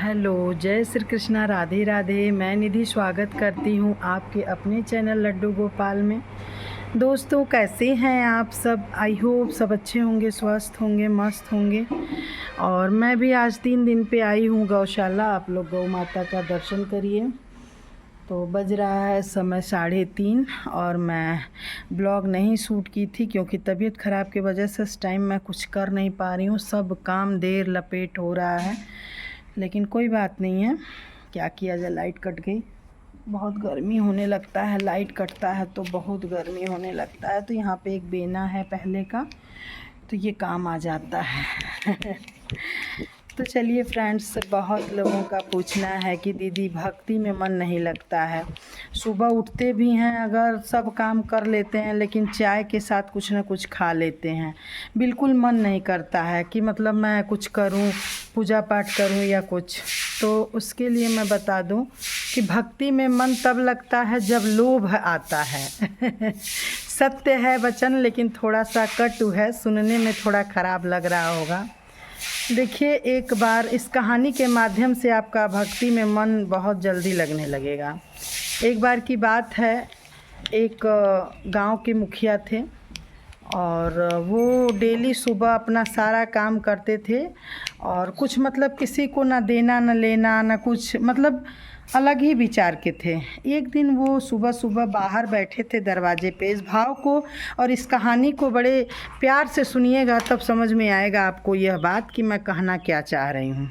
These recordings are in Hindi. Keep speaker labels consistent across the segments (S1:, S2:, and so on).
S1: हेलो, जय श्री कृष्णा, राधे राधे। मैं निधि स्वागत करती हूँ आपके अपने चैनल लड्डू गोपाल में। दोस्तों, कैसे हैं आप सब? आई होप सब अच्छे होंगे, स्वस्थ होंगे, मस्त होंगे। और मैं भी आज 3 दिन पे आई हूँ गौशाला। आप लोग गौ माता का दर्शन करिए। तो बज रहा है समय 3:30 और मैं ब्लॉग नहीं शूट की थी क्योंकि तबीयत ख़राब की वजह से इस टाइम मैं कुछ कर नहीं पा रही हूँ। सब काम देर लपेट हो रहा है, लेकिन कोई बात नहीं है। क्या किया जाए, लाइट कट गई। बहुत गर्मी होने लगता है, लाइट कटता है तो बहुत गर्मी होने लगता है। तो यहाँ पे एक बेना है पहले का, तो ये काम आ जाता है। तो चलिए फ्रेंड्स, बहुत लोगों का पूछना है कि दीदी भक्ति में मन नहीं लगता है। सुबह उठते भी हैं, अगर सब काम कर लेते हैं, लेकिन चाय के साथ कुछ ना कुछ खा लेते हैं। बिल्कुल मन नहीं करता है कि मतलब मैं कुछ करूं, पूजा पाठ करूं या कुछ। तो उसके लिए मैं बता दूं कि भक्ति में मन तब लगता है जब लोभ आता है। सत्य है वचन, लेकिन थोड़ा सा कटु है, सुनने में थोड़ा ख़राब लग रहा होगा। देखिए, एक बार इस कहानी के माध्यम से आपका भक्ति में मन बहुत जल्दी लगने लगेगा। एक बार की बात है, एक गांव के मुखिया थे और वो डेली सुबह अपना सारा काम करते थे और कुछ मतलब किसी को ना देना ना लेना ना कुछ, मतलब अलग ही विचार के थे। एक दिन वो सुबह सुबह बाहर बैठे थे दरवाजे पे। इस भाव को और इस कहानी को बड़े प्यार से सुनिएगा, तब समझ में आएगा आपको यह बात कि मैं कहना क्या चाह रही हूँ।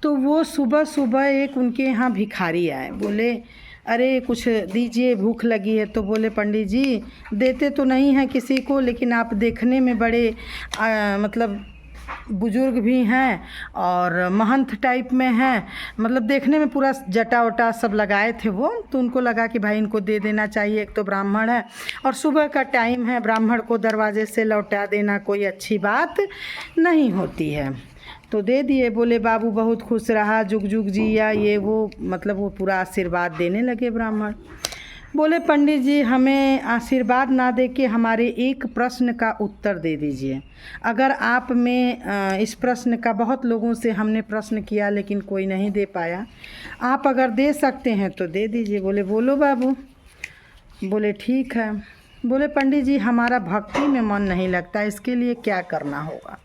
S1: तो वो सुबह सुबह एक उनके यहाँ भिखारी आए। बोले, अरे कुछ दीजिए, भूख लगी है। तो बोले, पंडित जी देते तो नहीं हैं किसी को, लेकिन आप देखने में बड़े मतलब बुजुर्ग भी हैं और महंत टाइप में हैं, मतलब देखने में पूरा जटा वटा सब लगाए थे वो। तो उनको लगा कि भाई इनको दे देना चाहिए, एक तो ब्राह्मण है और सुबह का टाइम है, ब्राह्मण को दरवाजे से लौटा देना कोई अच्छी बात नहीं होती है। तो दे दिए। बोले, बाबू बहुत खुश रहा, जुग जुग जिया, ये वो, मतलब वो पूरा आशीर्वाद देने लगे ब्राह्मण। बोले, पंडित जी हमें आशीर्वाद ना दे के हमारे एक प्रश्न का उत्तर दे दीजिए। अगर आप में इस प्रश्न का, बहुत लोगों से हमने प्रश्न किया लेकिन कोई नहीं दे पाया, आप अगर दे सकते हैं तो दे दीजिए। बोले, बोलो बाबू। बोले, ठीक है। बोले, पंडित जी हमारा भक्ति में मन नहीं लगता, इसके लिए क्या करना होगा?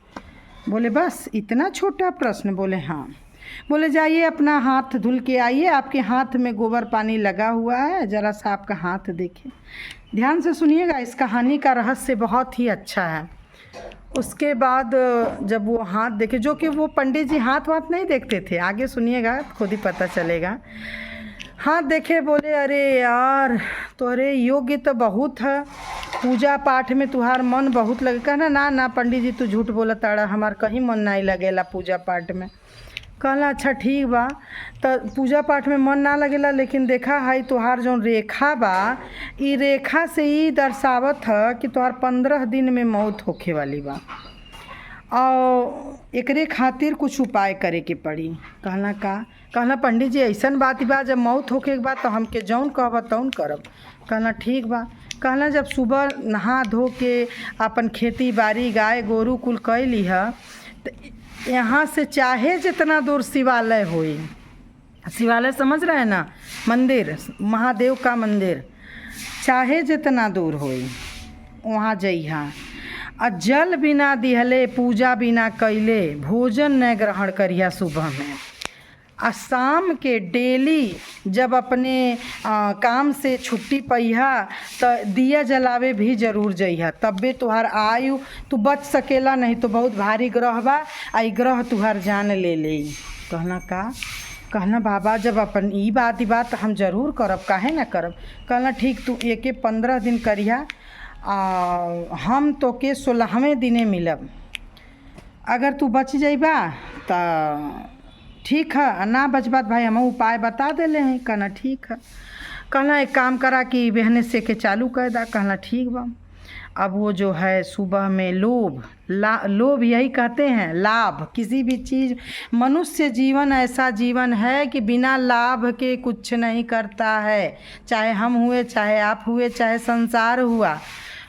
S1: बोले, बस इतना छोटा प्रश्न? बोले, हाँ। बोले, जाइए अपना हाथ धुल के आइए, आपके हाथ में गोबर पानी लगा हुआ है, ज़रा सा आपका हाथ देखिए। ध्यान से सुनिएगा, इस कहानी का रहस्य बहुत ही अच्छा है। उसके बाद जब वो हाथ देखे, जो कि वो पंडित जी हाथ वाथ नहीं देखते थे, आगे सुनिएगा खुद ही पता चलेगा। हाथ देखे, बोले, अरे यार तोरे योग्य तो बहुत है, पूजा पाठ में तुहार मन बहुत लगे। कहना, ना ना पंडित जी तू झूठ बोला ताड़ा, हमार कहीं मन नहीं लगेला पूजा पाठ में। कहला, अच्छा ठीक बा, तो पूजा पाठ में मन ना लगेला, लेकिन देखा है तुहार जो रेखा बा, ई रेखा से ही दर्शावत है कि तुहार 15 दिन में मौत होखे वाली बा और एकरे खातिर कुछ उपाय करे के पड़ी। कहला, का? कहला, पंडित जी ऐसन बात बा, जब मौत होके के बाद तो हमके जौन कहबा तौन करब। कहला, ठीक बा। कहला, जब सुबह नहा धो के अपन खेती बाड़ी गाय गोरू कुल कैली है, तो यहाँ से चाहे जितना दूर शिवालय होई, शिवालय समझ रहे हैं ना, मंदिर, महादेव का मंदिर, चाहे जितना दूर होई वहाँ जइहा। आ जल बिना दिहले, पूजा बिना कैले भोजन न ग्रहण करिया सुबह में। आ शाम के डेली जब अपने काम से छुट्टी पैहा तो दिया जलावे भी जरूर जइहा, तबे तुहार आयु तू बच सकेला, नहीं तो बहुत भारी ग्रह बा, आई ग्रह तुहार जान ले ले। कहना, का? कहना, बाबा जब अपन ई बात हम जरूर करब, काहे ना करब। कहना, ठीक, तू एके 15 दिन करिहा, हम तो के 16वें दिने मिलब। अगर तू बच जाइबा तो ठीक है, ना बचबात भाई हम उपाय बता देले हैं। कहना, ठीक है। कहना, एक काम करा कि बहने से के चालू कर दा। कहना, ठीक बा। अब वो जो है सुबह में लोभ यही कहते हैं, लाभ। किसी भी चीज़, मनुष्य जीवन ऐसा जीवन है कि बिना लाभ के कुछ नहीं करता है। चाहे हम हुए, चाहे आप हुए, चाहे संसार हुआ।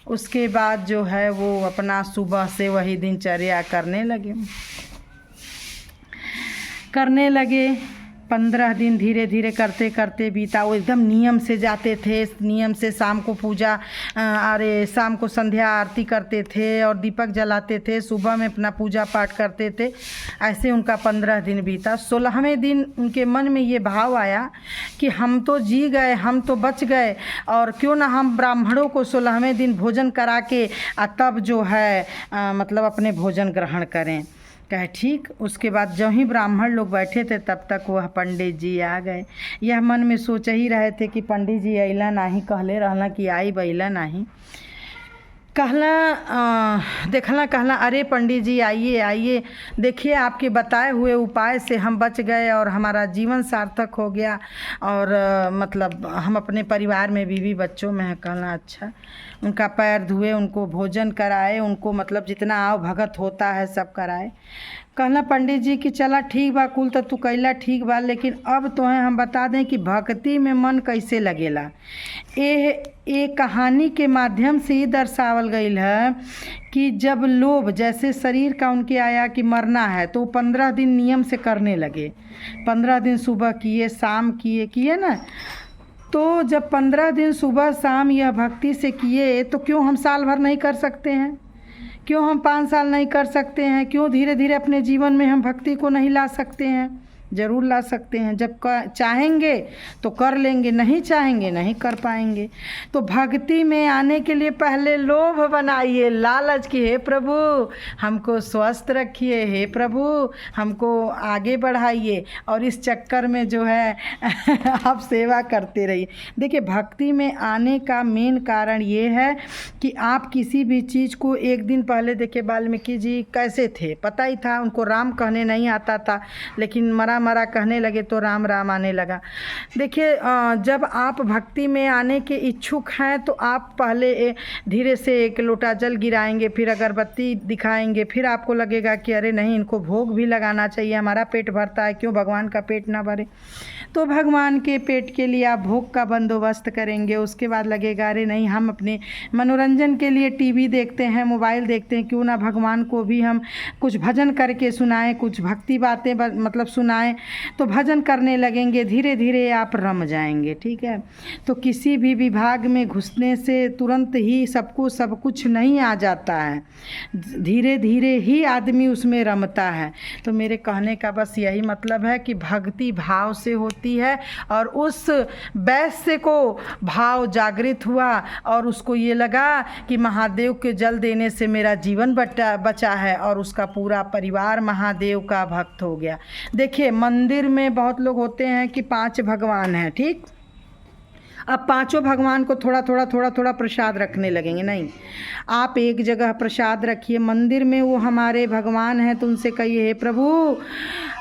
S1: उसके बाद जो है वो अपना सुबह से वही दिनचर्या करने लगे। करने लगे। 15 दिन धीरे धीरे करते करते बीता। वो एकदम नियम से जाते थे, नियम से शाम को पूजा शाम को संध्या आरती करते थे और दीपक जलाते थे, सुबह में अपना पूजा पाठ करते थे। ऐसे उनका 15 दिन बीता। 16वें दिन उनके मन में ये भाव आया कि हम तो जी गए, हम तो बच गए, और क्यों ना हम ब्राह्मणों को 16वें दिन भोजन करा के तब जो है मतलब अपने भोजन ग्रहण करें। कहे ठीक। उसके बाद जब ही ब्राह्मण लोग बैठे थे तब तक वह पंडित जी आ गए। यह मन में सोच ही रहे थे कि पंडित जी अइला नहीं, कहले रहना कि आई बैला नहीं। कहला अरे पंडित जी आइए आइए, देखिए आपके बताए हुए उपाय से हम बच गए और हमारा जीवन सार्थक हो गया, और मतलब हम अपने परिवार में बीवी बच्चों में है। कहला अच्छा। उनका पैर धुए, उनको भोजन कराए, उनको मतलब जितना आव भगत होता है सब कराए। कहना पंडित जी कि चला ठीक बा, कुल तो तू कैला ठीक बा, लेकिन अब तो है हम बता दें कि भक्ति में मन कैसे लगेला। ये कहानी के माध्यम से ही दर्शावल गईल है कि जब लोभ जैसे शरीर का उनके आया कि मरना है, तो 15 दिन नियम से करने लगे। 15 दिन सुबह किए, शाम किए ना। तो जब 15 दिन सुबह शाम यह भक्ति से किए, तो क्यों हम साल भर नहीं कर सकते हैं? क्यों हम 5 साल नहीं कर सकते हैं? क्यों धीरे धीरे अपने जीवन में हम भक्ति को नहीं ला सकते हैं? ज़रूर ला सकते हैं। जब चाहेंगे तो कर लेंगे, नहीं चाहेंगे नहीं कर पाएंगे। तो भक्ति में आने के लिए पहले लोभ बनाइए, लालच की, हे प्रभु हमको स्वस्थ रखिए, हे प्रभु हमको आगे बढ़ाइए, और इस चक्कर में जो है आप सेवा करते रहिए। देखिए भक्ति में आने का मेन कारण ये है कि आप किसी भी चीज़ को एक दिन पहले, देखिए वाल्मीकि जी कैसे थे, पता ही था उनको, राम कहने नहीं आता था, लेकिन मरा कहने लगे तो राम राम आने लगा। देखिए जब आप भक्ति में आने के इच्छुक हैं तो आप पहले धीरे से 1 लोटा जल गिराएंगे, फिर अगरबत्ती दिखाएंगे, फिर आपको लगेगा कि अरे नहीं, इनको भोग भी लगाना चाहिए, हमारा पेट भरता है, क्यों भगवान का पेट ना भरे। तो भगवान के पेट के लिए आप भोग का बंदोबस्त करेंगे। उसके बाद लगेगा अरे नहीं, हम अपने मनोरंजन के लिए टीवी देखते हैं, मोबाइल देखते हैं, क्यों ना भगवान को भी हम कुछ भजन करके सुनाएं, कुछ भक्ति बातें मतलब सुनाएं। तो भजन करने लगेंगे, धीरे धीरे आप रम जाएंगे। ठीक है। तो किसी भी विभाग में घुसने से तुरंत ही सबको सब कुछ नहीं आ जाता है, धीरे धीरे ही आदमी उसमें रमता है। तो मेरे कहने का बस यही मतलब है कि भक्ति भाव से होती है, और उस वैश्य को भाव जागृत हुआ और उसको ये लगा कि महादेव के जल देने से मेरा जीवन बचा है, और उसका पूरा परिवार महादेव का भक्त हो गया। देखिए मंदिर में बहुत लोग होते हैं कि 5 भगवान हैं, ठीक। अब 5 भगवान को थोड़ा थोड़ा प्रसाद रखने लगेंगे, नहीं। आप एक जगह प्रसाद रखिए। मंदिर में वो हमारे भगवान हैं, तो उनसे कहिए हे प्रभु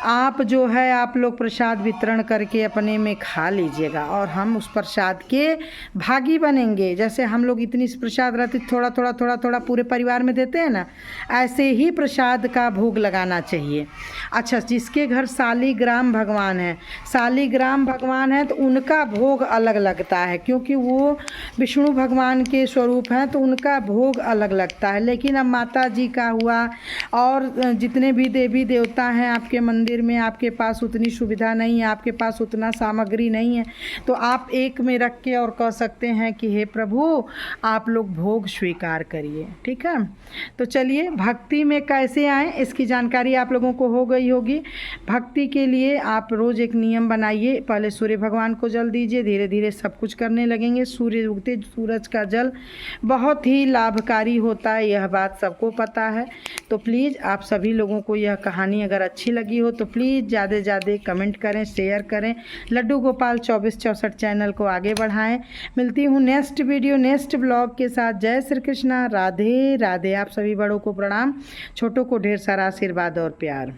S1: आप जो है आप लोग प्रसाद वितरण करके अपने में खा लीजिएगा, और हम उस प्रसाद के भागी बनेंगे। जैसे हम लोग इतनी प्रसाद रहती थोड़ा पूरे परिवार में देते हैं ना, ऐसे ही प्रसाद का भोग लगाना चाहिए। अच्छा, जिसके घर शालिग्राम भगवान है तो उनका भोग अलग लगता है, क्योंकि वो विष्णु भगवान के स्वरूप हैं, तो उनका भोग अलग लगता है। लेकिन अब माता जी का हुआ और जितने भी देवी देवता हैं आपके मंदिर में, आपके पास उतनी सुविधा नहीं है, आपके पास उतना सामग्री नहीं है, तो आप एक में रख के और कह सकते हैं कि हे प्रभु आप लोग भोग स्वीकार करिए। ठीक है। तो चलिए भक्ति में कैसे आएँ इसकी जानकारी आप लोगों को हो गई होगी। भक्ति के लिए आप रोज़ एक नियम बनाइए, पहले सूर्य भगवान को जल दीजिए, धीरे धीरे सब कुछ करने लगेंगे। सूर्य उगते सूरज का जल बहुत ही लाभकारी होता है, यह बात सबको पता है। तो प्लीज़ आप सभी लोगों को यह कहानी अगर अच्छी लगी हो तो प्लीज़ ज़्यादा से ज़्यादा कमेंट करें, शेयर करें, लड्डू गोपाल 2464 चैनल को आगे बढ़ाएं। मिलती हूँ नेक्स्ट वीडियो नेक्स्ट ब्लॉग के साथ। जय श्री कृष्णा, राधे राधे। आप सभी बड़ों को प्रणाम, छोटों को ढेर सारा आशीर्वाद और प्यार।